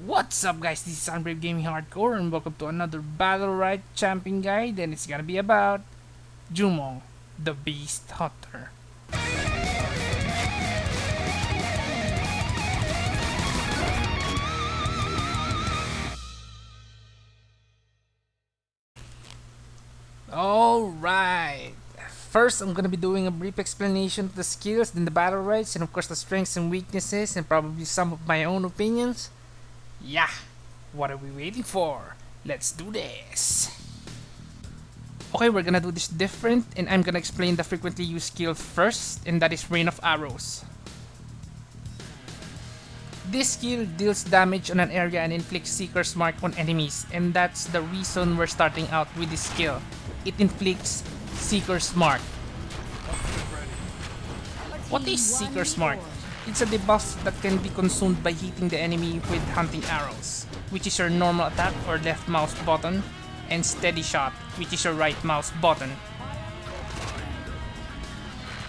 What's up guys, this is Unbrave Gaming Hardcore and welcome to another Battlerite champion guide, and it's gonna be about Jumong, the Beast Hunter. Alright, first I'm gonna be doing a brief explanation of the skills, then the battle rights, and of course the strengths and weaknesses, and probably some of my own opinions. Yeah, what are we waiting for? Let's do this! Okay, we're gonna do this different, and I'm gonna explain the frequently used skill first, and that is Rain of Arrows. This skill deals damage on an area and inflicts Seeker's Mark on enemies, and that's the reason we're starting out with this skill. It inflicts Seeker's Mark. What is Seeker's Mark? It's a debuff that can be consumed by hitting the enemy with hunting arrows, which is your normal attack or left mouse button, and steady shot, which is your right mouse button.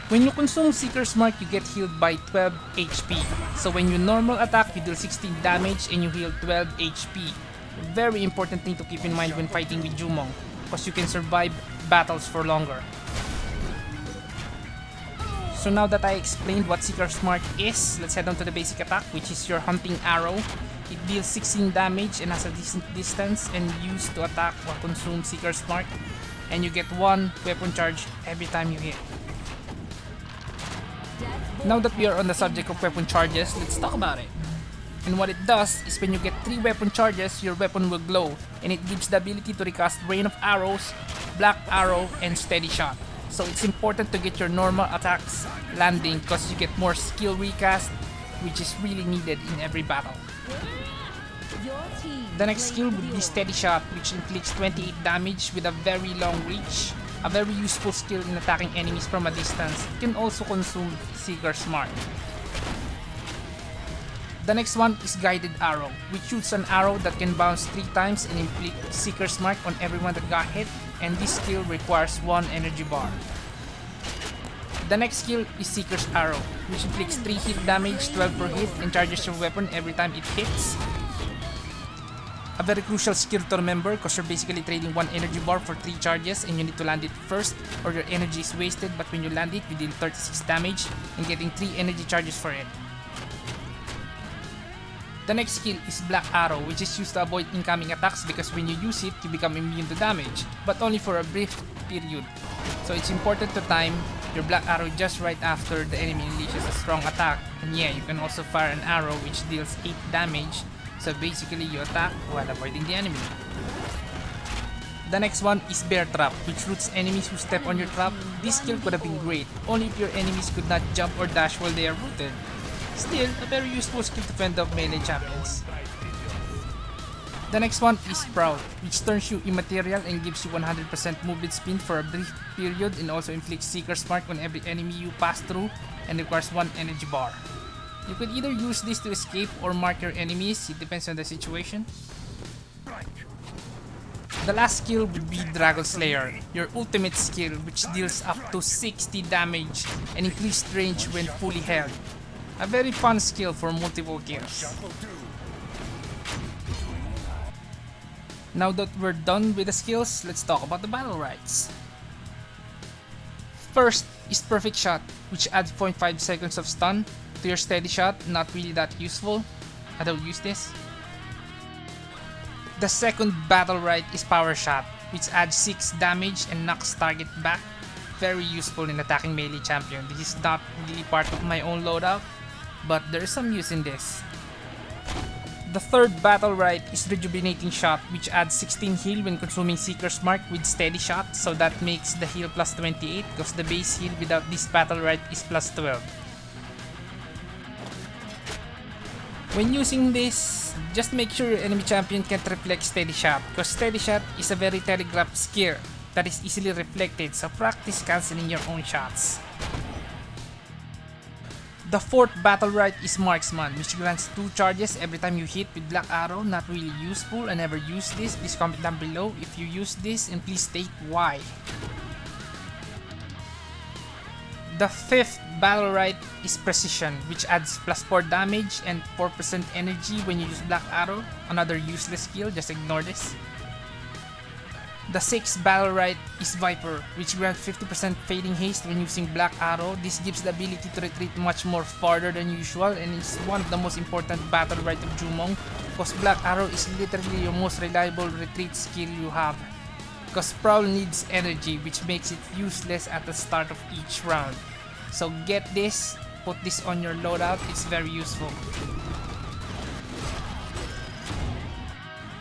When you consume Seeker's Mark, you get healed by 12 HP. So when you normal attack, you deal 16 damage and you heal 12 HP. Very important thing to keep in mind when fighting with Jumong, because you can survive battles for longer. So now that I explained what Seeker's Mark is, let's head on to the basic attack, which is your hunting arrow. It deals 16 damage and has a decent distance and used to attack or consume Seeker's Mark. And you get 1 weapon charge every time you hit. Now that we are on the subject of weapon charges, let's talk about it. And what it does is when you get 3 weapon charges, your weapon will glow, and it gives the ability to recast Rain of Arrows, Black Arrow, and Steady Shot. So it's important to get your normal attacks landing because you get more skill recast, which is really needed in every battle. The next skill would be Steady Shot, which inflicts 28 damage with a very long reach. A very useful skill in attacking enemies from a distance. It can also consume Seeker's Mark. The next one is Guided Arrow, which shoots an arrow that can bounce 3 times and inflict Seeker's Mark on everyone that got hit, and this skill requires 1 energy bar. The next skill is Seeker's Arrow, which inflicts 3 hit damage, 12 per hit, and charges your weapon every time it hits. A very crucial skill to remember because you're basically trading 1 energy bar for 3 charges and you need to land it first or your energy is wasted, but when you land it, you deal 36 damage and getting 3 energy charges for it. The next skill is Black Arrow, which is used to avoid incoming attacks because when you use it, you become immune to damage, but only for a brief period. So it's important to time your Black Arrow just right after the enemy unleashes a strong attack. And yeah, you can also fire an arrow which deals 8 damage, so basically you attack while avoiding the enemy. The next one is Bear Trap, which roots enemies who step on your trap. This skill could have been great, only if your enemies could not jump or dash while they are rooted. Still, a very useful skill to fend off melee champions. The next one is Sprout, which turns you immaterial and gives you 100% movement speed for a brief period and also inflicts Seeker's Mark on every enemy you pass through and requires 1 energy bar. You could either use this to escape or mark your enemies, it depends on the situation. The last skill would be Dragon Slayer, your ultimate skill which deals up to 60 damage and increased range when fully held. A very fun skill for multiple kills. Now that we're done with the skills, let's talk about the battle rights. First is Perfect Shot, which adds 0.5 seconds of stun to your Steady Shot. Not really that useful. I don't use this. The second battle right is Power Shot, which adds 6 damage and knocks target back. Very useful in attacking melee champion. This is not really part of my own loadout, but there is some use in this. The third battle right is Rejuvenating Shot, which adds 16 heal when consuming Seeker's Mark with Steady Shot, so that makes the heal plus 28 because the base heal without this battle right is plus 12. When using this, just make sure your enemy champion can't reflect Steady Shot, because Steady Shot is a very telegraphed skill that is easily reflected, so practice cancelling your own shots. The fourth battle right is Marksman, which grants 2 charges every time you hit with Black Arrow. Not really useful, I never use this. Please comment down below if you use this and please state why. The fifth Battlerite is Precision, which adds +4 damage and 4% energy when you use Black Arrow. Another useless skill, just ignore this. The sixth Battlerite is Viper, which grants 50% fading haste when using Black Arrow. This gives the ability to retreat much more farther than usual and is one of the most important Battlerite of Jumong, because Black Arrow is literally your most reliable retreat skill you have. Because Prowl needs energy, which makes it useless at the start of each round. So get this, put this on your loadout, it's very useful.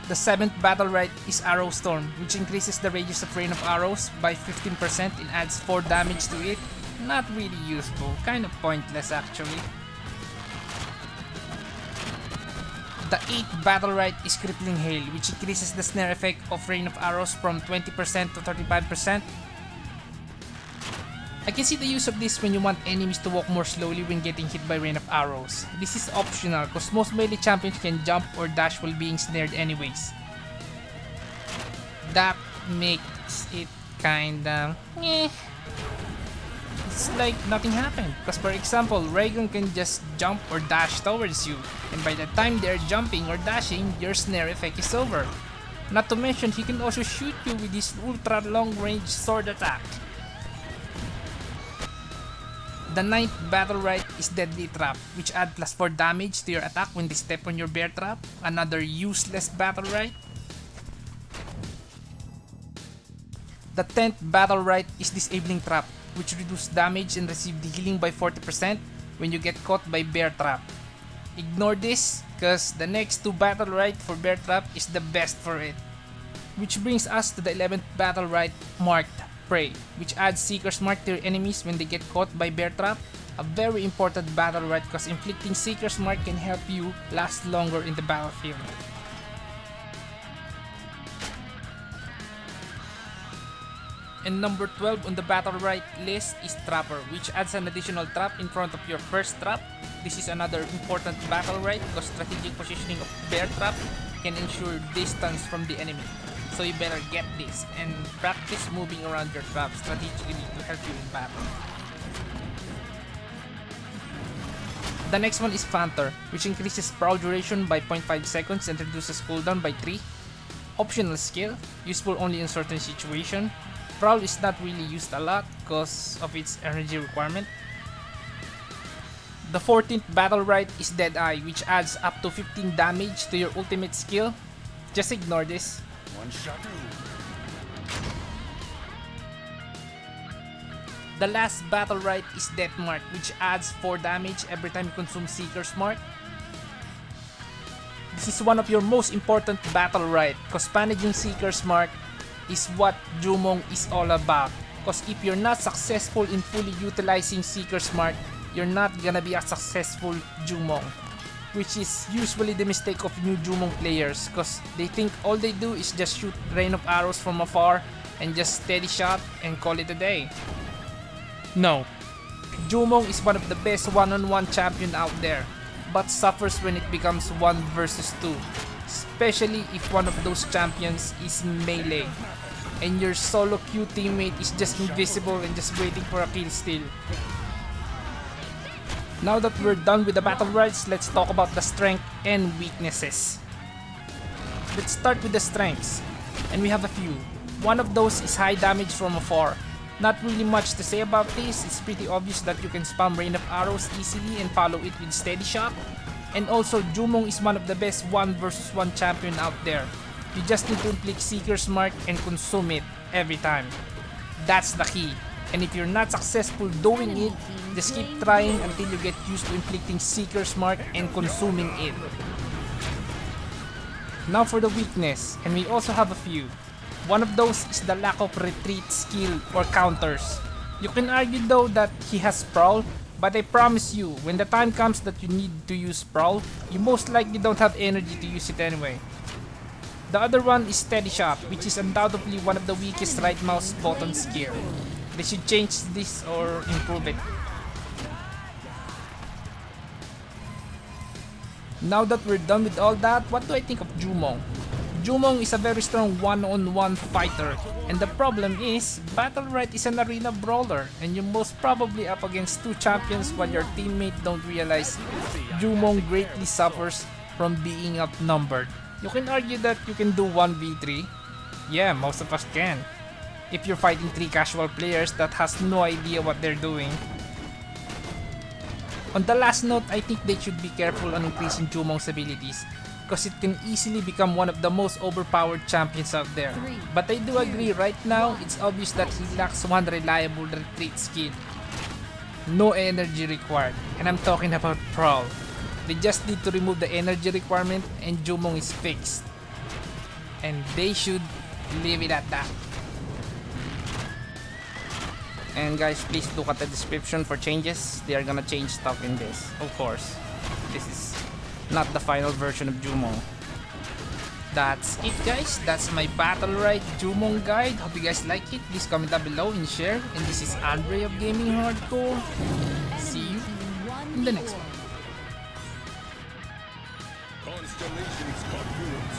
The seventh Battlerite is Arrow Storm, which increases the radius of rain of arrows by 15% and adds 4 damage to it. Not really useful, kind of pointless actually. The 8th Battlerite is Crippling Hail, which increases the snare effect of rain of arrows from 20% to 35%. I can see the use of this when you want enemies to walk more slowly when getting hit by rain of arrows. This is optional because most melee champions can jump or dash while being snared anyways. That makes it kinda it's like nothing happened, because for example, Raygun can just jump or dash towards you, and by the time they're jumping or dashing, your snare effect is over. Not to mention, he can also shoot you with his ultra long range sword attack. The 9th Battlerite is Deadly Trap, which adds +4 damage to your attack when they step on your bear trap. Another useless Battlerite. The 10th Battlerite is Disabling Trap, which reduces damage and receive the healing by 40% when you get caught by bear trap. Ignore this, cause the next two Battlerite for bear trap is the best for it. Which brings us to the 11th Battlerite marked Prey, which adds Seeker's Mark to your enemies when they get caught by bear trap. A very important Battlerite because inflicting Seeker's Mark can help you last longer in the battlefield. And number 12 on the Battlerite list is Trapper, which adds an additional trap in front of your first trap. This is another important Battlerite because strategic positioning of bear trap can ensure distance from the enemy. So you better get this and practice moving around your trap strategically to help you in battle. The next one is Panther, which increases prowl duration by 0.5 seconds and reduces cooldown by 3. Optional skill, useful only in certain situations. Prowl is not really used a lot because of its energy requirement. The 14th Battlerite is Deadeye, which adds up to 15 damage to your ultimate skill. Just ignore this. One shot. The last Battlerite is Death Mark, which adds 4 damage every time you consume Seeker's Mark. This is one of your most important Battlerite because managing Seeker's Mark is what Jumong is all about. Because if you're not successful in fully utilizing Seeker's Mark, you're not gonna be a successful Jumong. Which is usually the mistake of new Jumong players because they think all they do is just shoot rain of arrows from afar and just steady shot and call it a day. No. Jumong is one of the best one-on-one champion out there, but suffers when it becomes 1 versus 2. Especially if one of those champions is melee and your solo queue teammate is just invisible and just waiting for a kill steal. Now that we're done with the Battlerites, let's talk about the strength and weaknesses. Let's start with the strengths, and we have a few. One of those is high damage from afar. Not really much to say about this, it's pretty obvious that you can spam rain of arrows easily and follow it with steady shot. And also, Jumong is one of the best 1 versus 1 champion out there. You just need to inflict Seeker's Mark and consume it every time. That's the key. And if you're not successful doing it, just keep trying until you get used to inflicting Seeker's Mark and consuming it. Now for the weakness, and we also have a few. One of those is the lack of retreat skill or counters. You can argue though that he has Prowl, but I promise you, when the time comes that you need to use Prowl, you most likely don't have energy to use it anyway. The other one is Steady Shot, which is undoubtedly one of the weakest right mouse button skill. They should change this or improve it. Now that we're done with all that, what do I think of Jumong? Jumong is a very strong one-on-one fighter, and the problem is, Battlerite is an Arena Brawler, and you're most probably up against two champions while your teammate don't realize Jumong greatly suffers from being outnumbered. You can argue that you can do 1v3. Yeah, most of us can. If you're fighting 3 casual players that has no idea what they're doing. On the last note, I think they should be careful on increasing Jumong's abilities, because it can easily become one of the most overpowered champions out there. But I do agree, right now, it's obvious that he lacks one reliable retreat skill. No energy required, and I'm talking about Brawl. They just need to remove the energy requirement and Jumong is fixed. And they should leave it at that. And guys, please look at the description for changes. They are gonna change stuff in this. Of course, this is not the final version of Jumong. That's it guys. That's my Battlerite Jumong guide. Hope you guys like it. Please comment down below and share. And this is Andre of Gaming Hardcore. See you in the next one. Constellations confluence.